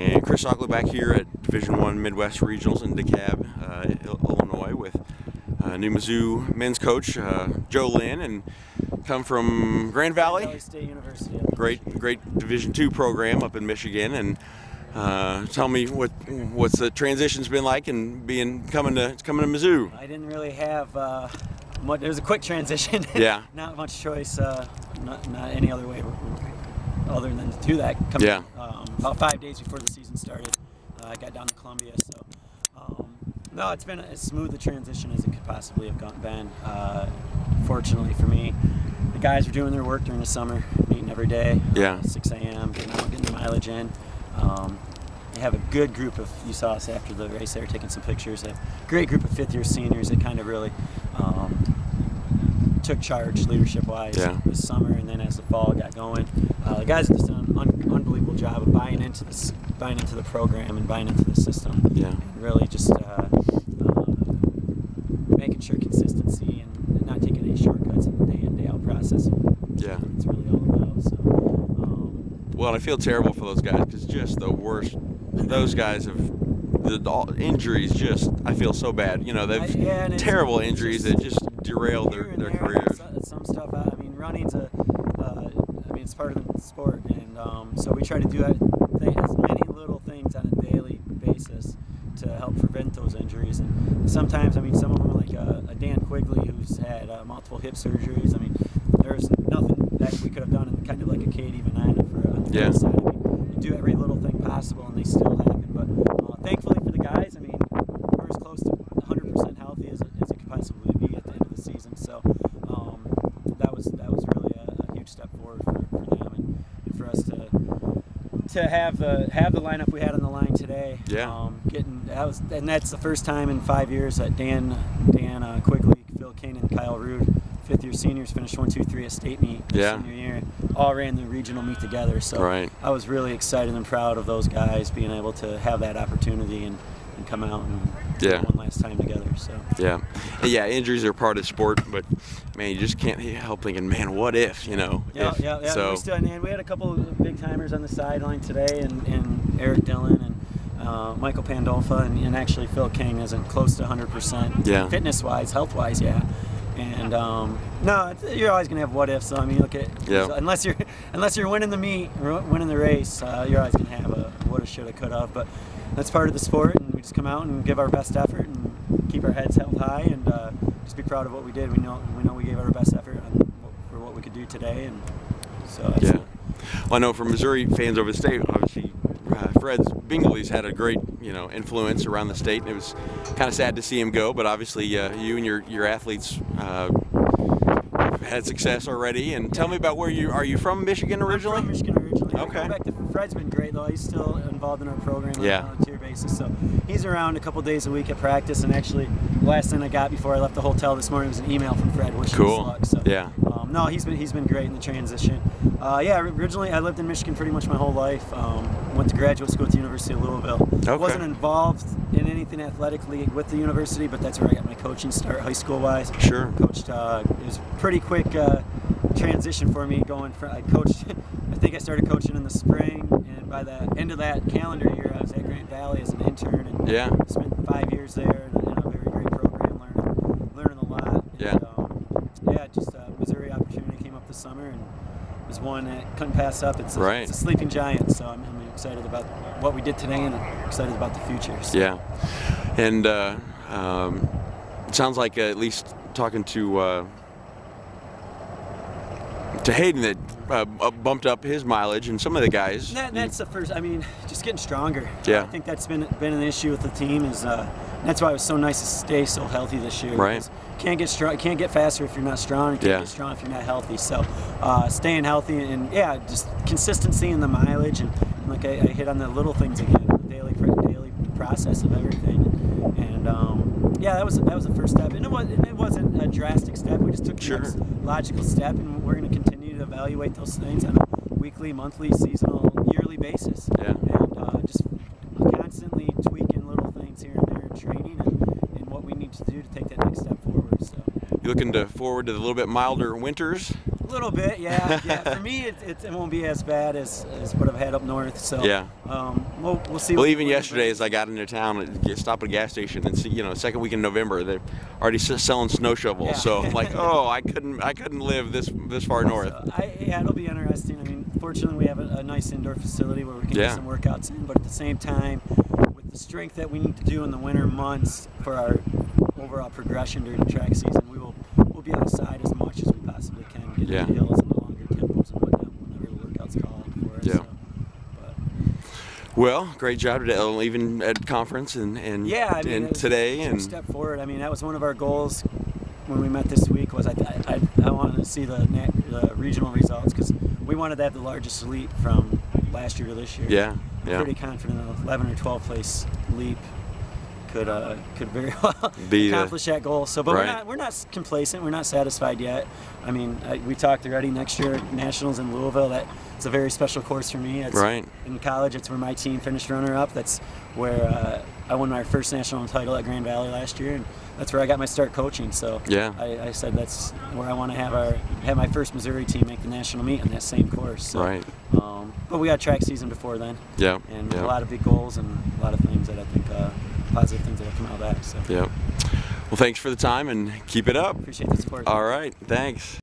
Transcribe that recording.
And Chris Ockley back here at Division I Midwest Regionals in DeKalb, Illinois, with new Mizzou men's coach Joe Lynn, and come from Grand Valley State University. Great Division II program up in Michigan. And tell me what's the transition's been like and coming to Mizzou. I didn't really have much. It was a quick transition. Yeah. Not much choice. Not any other way other than to do that. About 5 days before the season started, I got down to Columbia. So no, it's been as smooth a transition as it could possibly have been. Fortunately for me, the guys were doing their work during the summer, meeting every day. Yeah. 6 a.m. getting the mileage in. You have a good group of, you saw us after the race there taking some pictures, a great group of fifth-year seniors that kind of really took charge leadership-wise this summer, and then as the fall got going, the guys have just done an unbelievable job of buying into the program and buying into the system. Yeah. And really just making sure consistency and not taking any shortcuts in the day-in, day-out process. Yeah. That's really all about. So. Well, I feel terrible for those guys because just the worst. Those guys have the injuries. Just I feel so bad. You know, they've terrible injuries that just derail their careers. Some stuff. I mean, running's it's part of the sport, and so we try to do as many little things on a daily basis to help prevent those injuries. And sometimes, I mean, some of them, like a Dan Quigley, who's had multiple hip surgeries. I mean, there's nothing that we could have done, and kind of like a Katie Venina on the other side. I mean, you do every little thing possible, and they still happen. But thankfully for the guys, I mean, we're as close to 100% healthy as it could possibly be at the end of the season. So that was really a huge step forward for them, and for us to have the lineup we had on the line today. Yeah. And that's the first time in 5 years that Dan Quigley, Phil Kane, and Kyle Rude, fifth-year seniors, finished 1, 2, 3 at state meet senior year. All ran the regional meet together. So I was really excited and proud of those guys being able to have that opportunity and come out and do it one last time together. So yeah, injuries are part of sport, but man, you just can't help thinking, man, what if, you know? Yeah. So we had a couple of big timers on the sideline today, and Eric Dillon and Michael Pandolfa, and actually Phil King isn't close to 100% fitness-wise, health-wise, And no, you're always gonna have what ifs. So I mean, look at unless you're winning the meet, or winning the race, you're always gonna have a woulda, shoulda, coulda. But that's part of the sport, and we just come out and give our best effort and keep our heads held high, and just be proud of what we did. We know we gave our best effort for what we could do today, and so well, I know for Missouri fans over the state, obviously. Fred's Bingley's had a great, influence around the state, and it was kind of sad to see him go. But obviously, you and your athletes had success already. And tell me about where are you from Michigan originally? I'm from Michigan originally. Okay. Fred's been great though. He's still involved in our program on a volunteer basis. So he's around a couple days a week at practice. And actually, the last thing I got before I left the hotel this morning was an email from Fred, wishing us luck. So, no, he's been great in the transition. Originally I lived in Michigan pretty much my whole life. Went to graduate school at the University of Louisville. Okay. Wasn't involved in anything athletically with the university, but that's where I got my coaching start, high school wise. Sure. Coached. It was a pretty quick transition for me going from I coached. I think I started coaching in the spring, and by the end of that calendar year, I was at Grand Valley as an intern, and spent 5 years there in a very great program, learning a lot. And, just a Missouri opportunity came up this summer, and it was one that couldn't pass up. It's a sleeping giant, so I'm excited about what we did today, and excited about the future. So. Yeah, and it sounds like at least talking to Hayden that bumped up his mileage, and some of the guys. That's the first. I mean, just getting stronger. Yeah. I think that's been an issue with the team. Is that's why it was so nice to stay so healthy this year. Right. Can't get strong. Can't get faster if you're not strong. Can't get strong if you're not healthy. So, staying healthy and just consistency in the mileage, and like I hit on the little things again, the daily process of everything, and that was the first step, and it wasn't a drastic step. We just took the next logical step, and we're going to continue to evaluate those things on a weekly, monthly, seasonal, yearly basis. Yeah. And just constantly tweaking little things here and there in training and what we need to do to take that next step forward. So. You looking forward to the little bit milder winters? A little bit, yeah. For me, it won't be as bad as what I've had up north. So yeah. We'll see. Well, even yesterday, as I got into town, stopped at a gas station and see, second week in November, they're already selling snow shovels. Yeah. So I'm like, oh, I couldn't live this far north. So it'll be interesting. I mean, fortunately, we have a nice indoor facility where we can get some workouts in, but at the same time, with the strength that we need to do in the winter months for our overall progression during the track season, we'll be outside as much as we possibly can, get the hills and the longer tempos and whatnot whenever the workouts call for us. Yeah. So, well, great job today, even at conference and today. And step forward. I mean, that was one of our goals when we met this week. Was I wanted to see the regional results because we wanted to have the largest leap from last year to this year. Yeah. I'm pretty confident an 11 or 12 place leap could very well accomplish that goal. So, but we're not complacent. We're not satisfied yet. I mean, we talked already next year nationals in Louisville. It's a very special course for me. It's in college. It's where my team finished runner-up. That's where I won my first national title at Grand Valley last year, and that's where I got my start coaching. So I said that's where I want to have my first Missouri team make the national meet on that same course. So, but we got track season before then. And a lot of big goals and a lot of things that I think positive things that will come out of that. So. Well, thanks for the time and keep it up. Appreciate the support. All right, thanks.